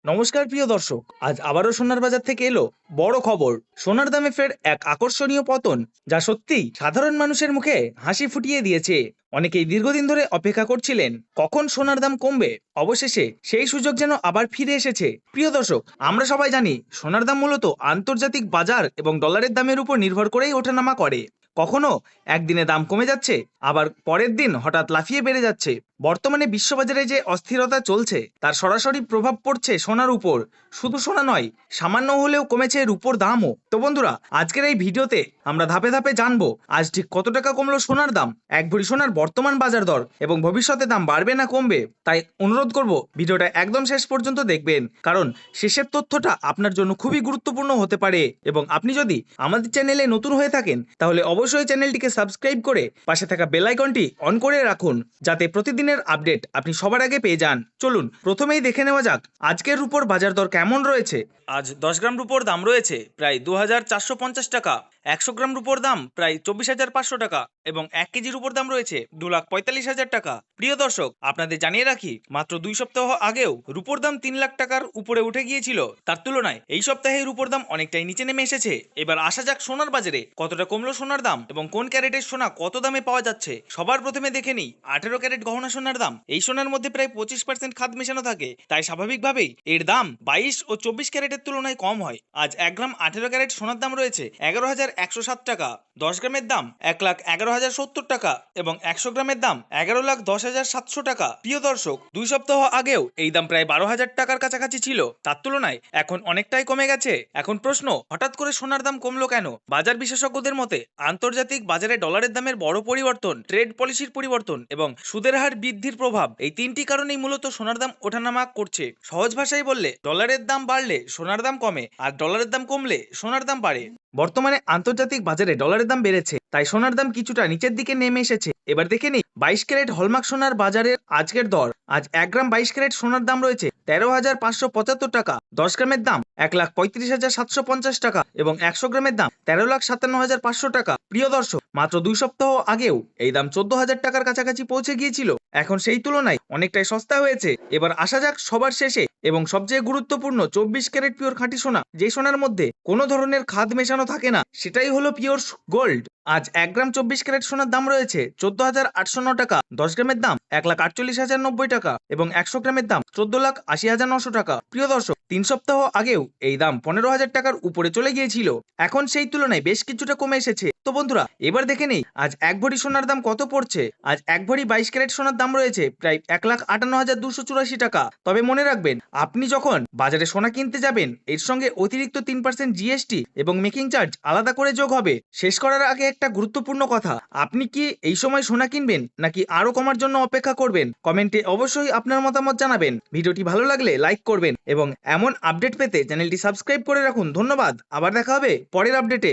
নমস্কার প্রিয় দর্শক, আজ আবারও সোনার বাজার থেকে এলো বড় খবর। সোনার দামে ফের এক আকর্ষণীয় পতন, যা সত্যি সাধারণ মানুষের মুখে হাসি ফুটিয়ে দিয়েছে। অনেকেই দীর্ঘদিন ধরে অপেক্ষা করছিলেন কখন সোনার দাম কমবে। অবশেষে সেই সুযোগ যেন আবার ফিরে এসেছে। প্রিয় দর্শক, আমরা সবাই জানি সোনার দাম মূলত আন্তর্জাতিক বাজার এবং ডলারের দামের উপর নির্ভর করেই ওঠানামা করে। কখনো একদিনে দাম কমে যাচ্ছে, আবার পরের দিন হঠাৎ লাফিয়ে বেড়ে যাচ্ছে। বর্তমানে বিশ্ববাজারে যে অস্থিরতা চলছে তার সরাসরি প্রভাব পড়ছে সোনার উপর। শুধু সোনা নয়, সামান্য হলেও কমেছে রূপোর দামও। তো বন্ধুরা, আজকের এই ভিডিওতে আমরা ধাপে ধাপে জানবো আজ ঠিক কত টাকা কমলো সোনার দাম, এক ভরি সোনার বর্তমান বাজার দর এবং ভবিষ্যতে দাম বাড়বে না কমবে। তাই অনুরোধ করব ভিডিওটা একদম শেষ পর্যন্ত দেখবেন, কারণ শেষের তথ্যটা আপনার জন্য খুবই গুরুত্বপূর্ণ হতে পারে। এবং আপনি যদি আমাদের চ্যানেলে নতুন হয়ে থাকেন তাহলে অবশ্যই চ্যানেলটিকে সাবস্ক্রাইব করে পাশে থাকা বেল আইকনটি অন করে রাখুন, যাতে প্রতিদিনের আপডেট আপনি সবার আগে পেয়ে যান। চলুন প্রথমেই দেখে নেওয়া যাক আজকের রুপোর বাজার দর কেমন রয়েছে। আজ 10 গ্রাম রুপোর দাম রয়েছে প্রায় 2450 টাকা, 100 গ্রাম রুপোর দাম প্রায় 24,500 টাকা এবং 1 কেজি রুপোর দাম রয়েছে 2,45,000 টাকা। প্রিয় দর্শক, আপনাদের জানিয়ে রাখি, মাত্র 2 সপ্তাহ আগেও রুপোর দাম 3 লাখ টাকার উপরে উঠে গিয়েছিল। তার তুলনায় এই সপ্তাহে রুপোর দাম অনেকটাই নিচে নেমে এসেছে। এবার আসা যাক সোনার বাজারে কতটা কমলো সোনার দাম এবং কোন ক্যারেটের সোনা কত দামে পাওয়া যাচ্ছে। সবার প্রথমে দেখে নিই 18 ক্যারেট গহনা সোনার দাম। এই সোনার মধ্যে প্রায় 25% খাদ মেশানো থাকে, তাই স্বাভাবিকভাবেই এর দাম 22 ও 24 ক্যারেটের তুলনায় কম হয়। আজ 1 গ্রাম 18 ক্যারেট সোনার দাম রয়েছে 11,107 টাকা, 10 গ্রামের দাম 1,11,070 টাকা এবং 100 গ্রামের দাম 11,10,700 টাকা। প্রিয় দর্শক, 2 সপ্তাহ আগেও এই দাম প্রায় 12,000 টাকার কাছাকাছি ছিল, তার তুলনায় এখন অনেকটাই কমে গেছে। এখন প্রশ্ন, হঠাৎ করে সোনার দাম কমলো কেন? বাজার বিশেষজ্ঞদের মতে আন্তর্জাতিক বাজারে ডলারের দামের বড় পরিবর্তন, ট্রেড পলিসির পরিবর্তন এবং সুদের হার বৃদ্ধির প্রভাব, এই তিনটি কারণেই মূলত সোনার দাম ওঠানামা করছে। সহজ ভাষায় বললে, ডলারের দাম বাড়লে সোনার দাম কমে, আর ডলারের দাম কমলে সোনার দাম বাড়ে। বর্তমানে আন্তর্জাতিক বাজারে ডলারের দাম বেড়েছে, তাই সোনার দাম কিছুটা নিচের দিকে নেমে এসেছে। এবার দেখে নিই 22 ক্যারেট হলমার্ক সোনার বাজারের আজকের দর। আজ 1 গ্রাম 22 ক্যারেট সোনার দাম রয়েছে 13,575 টাকা, 10 গ্রামের দাম 1,35,750 টাকা এবং 100 গ্রামের দাম 13,57,500 টাকা। প্রিয় দর্শক, মাত্র 2 সপ্তাহ আগেও এই দাম 14,000 টাকার কাছাকাছি পৌঁছে গিয়েছিল, এখন সেই তুলনায় অনেকটাই সস্তা হয়েছে। এবার আসা যাক সবার শেষে এবং সবচেয়ে গুরুত্বপূর্ণ 24 ক্যারেট পিওর খাঁটি সোনা, যে সোনার মধ্যে কোনো ধরনের খাদ মেশানো থাকে না, সেটাই হলো পিওর গোল্ড। আজ 1 গ্রাম 24 ক্যারেট সোনার দাম রয়েছে 14,809 টাকা, 10 গ্রামের দাম 1,48,090 টাকা এবং 100 গ্রামের দাম 14,80,900 টাকা। প্রিয় দর্শক, 3 সপ্তাহ আগেও এই দাম 15,000 টাকার উপরে চলে গিয়েছিল, এখন সেই তুলনায় বেশ কিছুটা কমে এসেছে। তো বন্ধুরা, এবার দেখে নেই আজ এক ভরি সোনার দাম কত পড়ছে। আজ এক ভরি 22 ক্যারেট সোনার দাম রয়েছে প্রায় 1,58,284 টাকা। তবে মনে রাখবেন, আপনি যখন বাজারে সোনা কিনতে যাবেন, এর সঙ্গে অতিরিক্ত 3% জিএসটি এবং মেকিং চার্জ আলাদা করে যোগ হবে। শেষ করার আগে একটা গুরুত্বপূর্ণ কথা, আপনি কি এই সময় সোনা কিনবেন নাকি আরো কমার জন্য অপেক্ষা করবেন? কমেন্টে অবশ্যই আপনার মতামত জানাবেন। ভিডিওটি ভালো লাগলে লাইক করবেন এবং এমন আপডেট পেতে চ্যানেলটি সাবস্ক্রাইব করে রাখুন। ধন্যবাদ, আবার দেখা হবে পরের আপডেটে।